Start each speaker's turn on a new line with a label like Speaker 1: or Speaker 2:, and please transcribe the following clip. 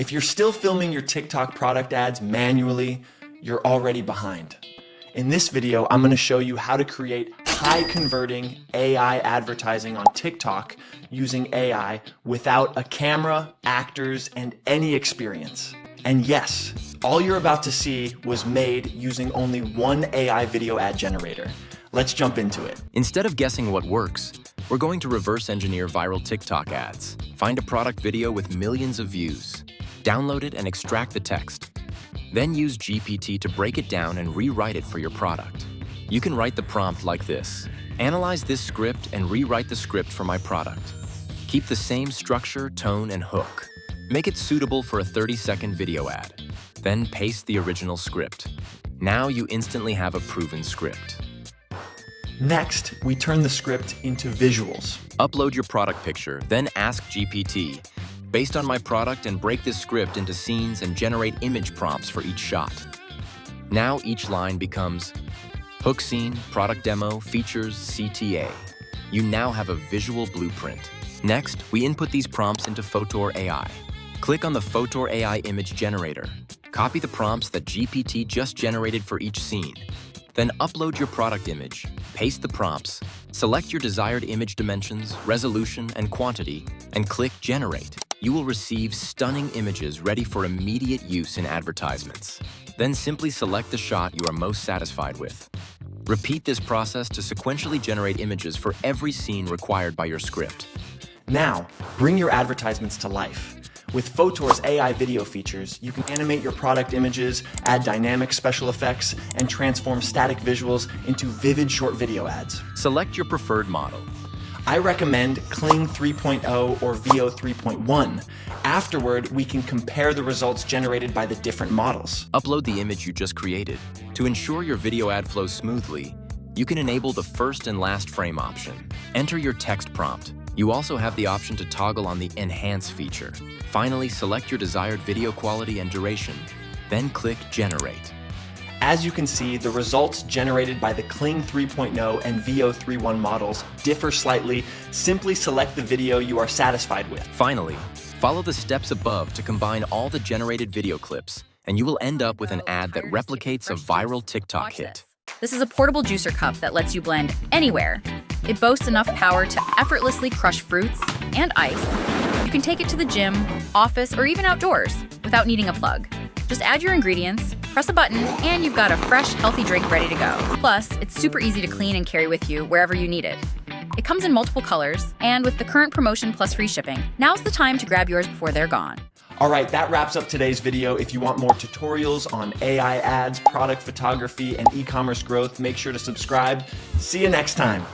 Speaker 1: If you're still filming your TikTok product ads manually, you're already behind. In this video, I'm going to show you how to create high-converting AI advertising on TikTok using AI without a camera, actors, and any experience. And yes, all you're about to see was made using only one AI video ad generator. Let's jump into it.
Speaker 2: Instead of guessing what works, we're going to reverse engineer viral TikTok ads. Find a product video with millions of views. Download it and extract the text. Then use GPT to break it down and rewrite it for your product. You can write the prompt like this: analyze this script and rewrite the script for my product. Keep the same structure, tone, and hook. Make it suitable for a 30-second video ad. Then paste the original script. Now you instantly have a proven script.
Speaker 1: Next, we turn the script into visuals.
Speaker 2: Upload your product picture, then ask GPT, based on my product, and break this script into scenes and generate image prompts for each shot. Now each line becomes hook scene, product demo, features, CTA. You now have a visual blueprint. Next, we input these prompts into Fotor AI. Click on the Fotor AI image generator. Copy the prompts that GPT just generated for each scene. Then upload your product image, paste the prompts, select your desired image dimensions, resolution, and quantity, and click Generate. You will receive stunning images ready for immediate use in advertisements. Then simply select the shot you are most satisfied with. Repeat this process to sequentially generate images for every scene required by your script.
Speaker 1: Now, bring your advertisements to life. With Fotor's AI video features, you can animate your product images, add dynamic special effects, and transform static visuals into vivid short video ads.
Speaker 2: Select your preferred model.
Speaker 1: I recommend Kling 3.0 or VO 3.1. Afterward, we can compare the results generated by the different models.
Speaker 2: Upload the image you just created. To ensure your video ad flows smoothly, you can enable the first and last frame option. Enter your text prompt. You also have the option to toggle on the Enhance feature. Finally, select your desired video quality and duration, then click Generate.
Speaker 1: As you can see, the results generated by the Kling 3.0 and VO 3.1 models differ slightly. Simply select the video you are satisfied with.
Speaker 2: Finally, follow the steps above to combine all the generated video clips, and you will end up with an ad that replicates a viral TikTok hit.
Speaker 3: This is a portable juicer cup that lets you blend anywhere. It boasts enough power to effortlessly crush fruits and ice. You can take it to the gym, office, or even outdoors without needing a plug. Just add your ingredients, press a button, and you've got a fresh, healthy drink ready to go. Plus, it's super easy to clean and carry with you wherever you need it. It comes in multiple colors, and with the current promotion plus free shipping, now's the time to grab yours before they're gone.
Speaker 1: All right, that wraps up today's video. If you want more tutorials on AI ads, product photography, and e-commerce growth, make sure to subscribe. See you next time.